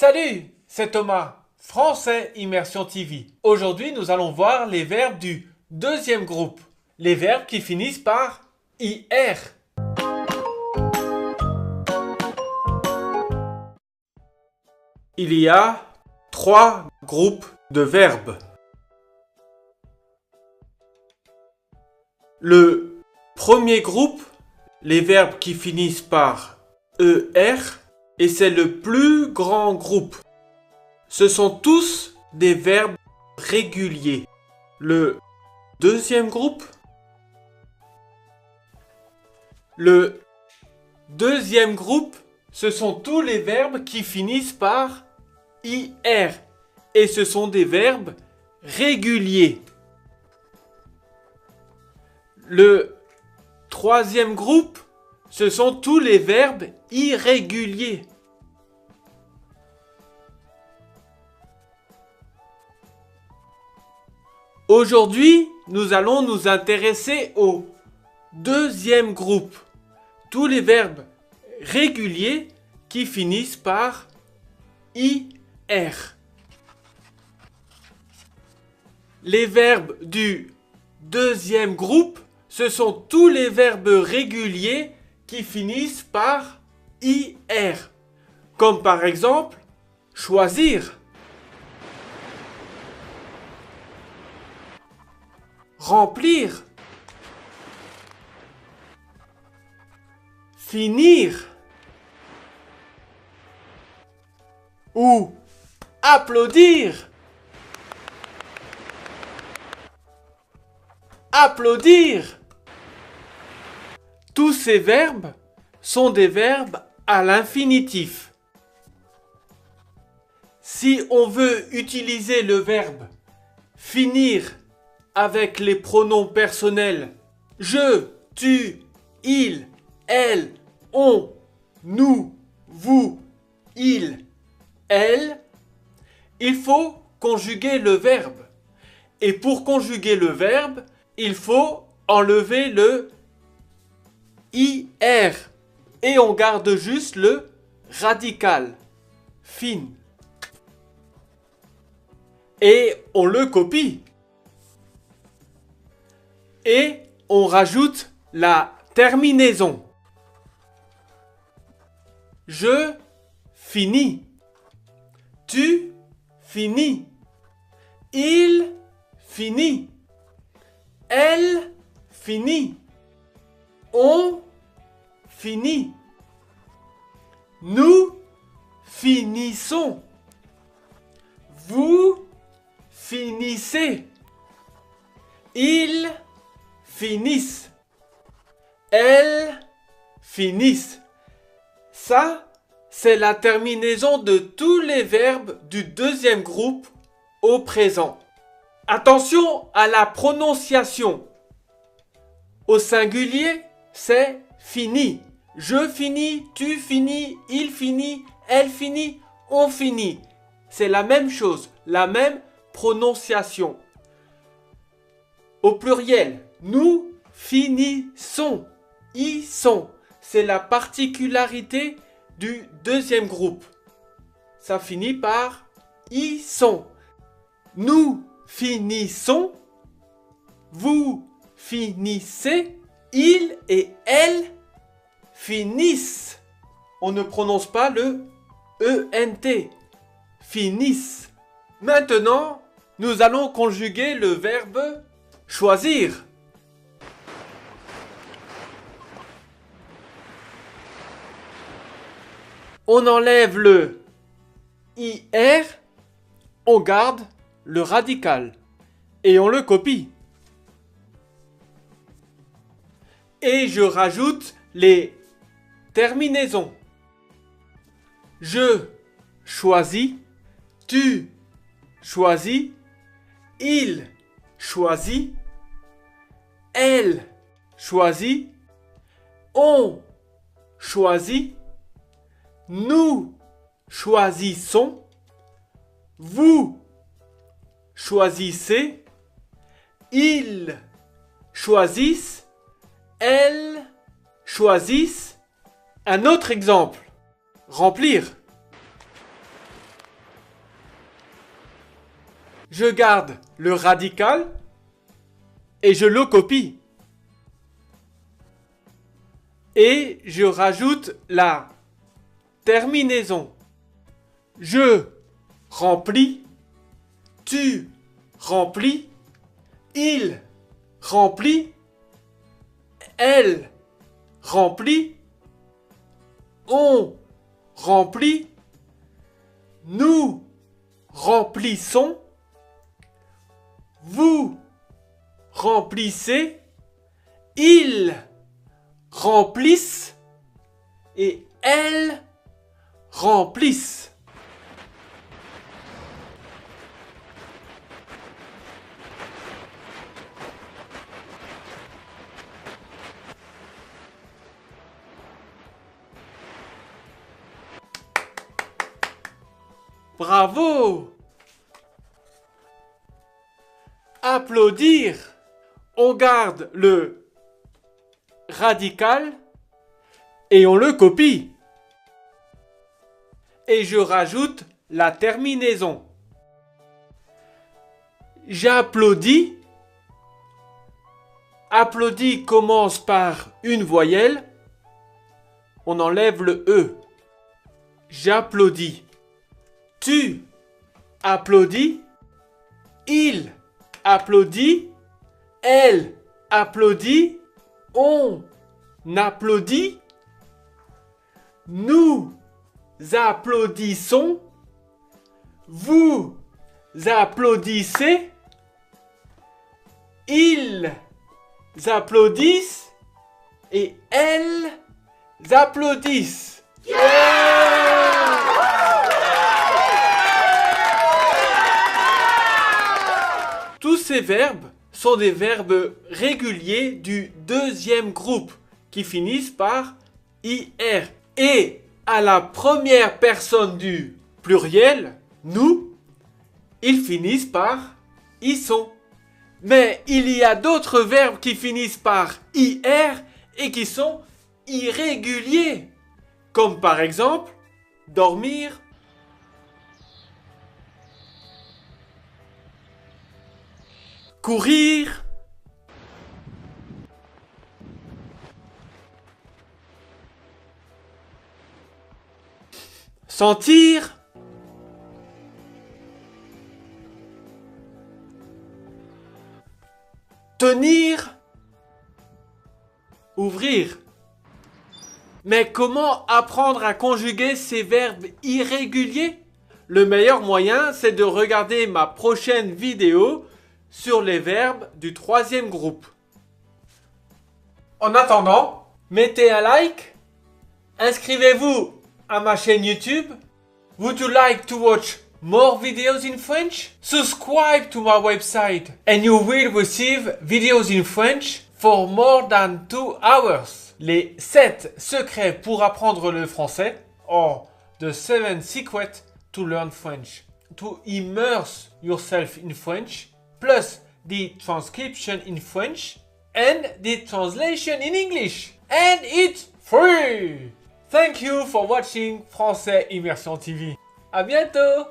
Salut, c'est Thomas, Français Immersion TV. Aujourd'hui, nous allons voir les verbes du deuxième groupe, les verbes qui finissent par IR. Il y a 3 groupes de verbes. Le premier groupe, les verbes qui finissent par ER, et c'est le plus grand groupe. Ce sont tous des verbes réguliers. Le deuxième groupe, ce sont tous les verbes qui finissent par IR. Et ce sont des verbes réguliers. Le troisième groupe, ce sont tous les verbes irréguliers. Aujourd'hui, nous allons nous intéresser au deuxième groupe, tous les verbes réguliers qui finissent par IR. Les verbes du deuxième groupe, ce sont tous les verbes réguliers qui finissent par IR. Comme par exemple, choisir, remplir, finir ou applaudir. Applaudir. Tous ces verbes sont des verbes à l'infinitif. Si on veut utiliser le verbe finir avec les pronoms personnels je, tu, il, elle, on, nous, vous, il, elle, il faut conjuguer le verbe. Et pour conjuguer le verbe, il faut enlever le IR et on garde juste le radical, fin. Et on le copie. Et on rajoute la terminaison. Je finis. Tu finis. Il finit. Elle finit. On finit. Nous finissons. Vous finissez. Ils finissent. Elles finissent. Ça, c'est la terminaison de tous les verbes du deuxième groupe au présent. Attention à la prononciation. Au singulier, c'est fini. Je finis, tu finis, il finit, elle finit, on finit. C'est la même chose, la même prononciation. Au pluriel, nous finissons. Ils sont. C'est la particularité du deuxième groupe. Ça finit par ils sont. Nous finissons. Vous finissez. Ils et elles finissent. On ne prononce pas le ENT. Finissent. Maintenant, nous allons conjuguer le verbe choisir. On enlève le IR, on garde le radical et on le copie. Et je rajoute les terminaisons. Je choisis, tu choisis, il choisit, elle choisit, on choisit, nous choisissons, vous choisissez, ils choisissent, elles choisissent. Un autre exemple, remplir. Je garde le radical et je le copie. Et je rajoute la terminaison. Je remplis, tu remplis, il remplit, elle remplit, on remplit, nous remplissons, vous remplissez, ils remplissent et elles remplissent. Bravo! Applaudir. On garde le radical et on le copie. Et je rajoute la terminaison. J'applaudis. Applaudis commence par une voyelle. On enlève le E. J'applaudis. Tu applaudis. Il applaudit. Elle applaudit. On applaudit. Nous applaudissons. Vous applaudissez. Ils applaudissent. Et elles applaudissent. Tous ces verbes sont des verbes réguliers du deuxième groupe qui finissent par IR. Et à la première personne du pluriel, nous, ils finissent par ils sont. Mais il y a d'autres verbes qui finissent par IR et qui sont irréguliers. Comme par exemple, dormir, courir, sentir, tenir, ouvrir. Mais comment apprendre à conjuguer ces verbes irréguliers? Le meilleur moyen, c'est de regarder ma prochaine vidéo sur les verbes du troisième groupe. En attendant, mettez un like, inscrivez-vous à ma chaîne YouTube. Would you like to watch more videos in French? Subscribe to my website and you will receive videos in French for more than 2 hours. Les 7 secrets pour apprendre le français, or the 7 secrets to learn French. To immerse yourself in French, plus the transcription in French and the translation in English. And it's free! Thank you for watching Français Immersion TV. À bientôt!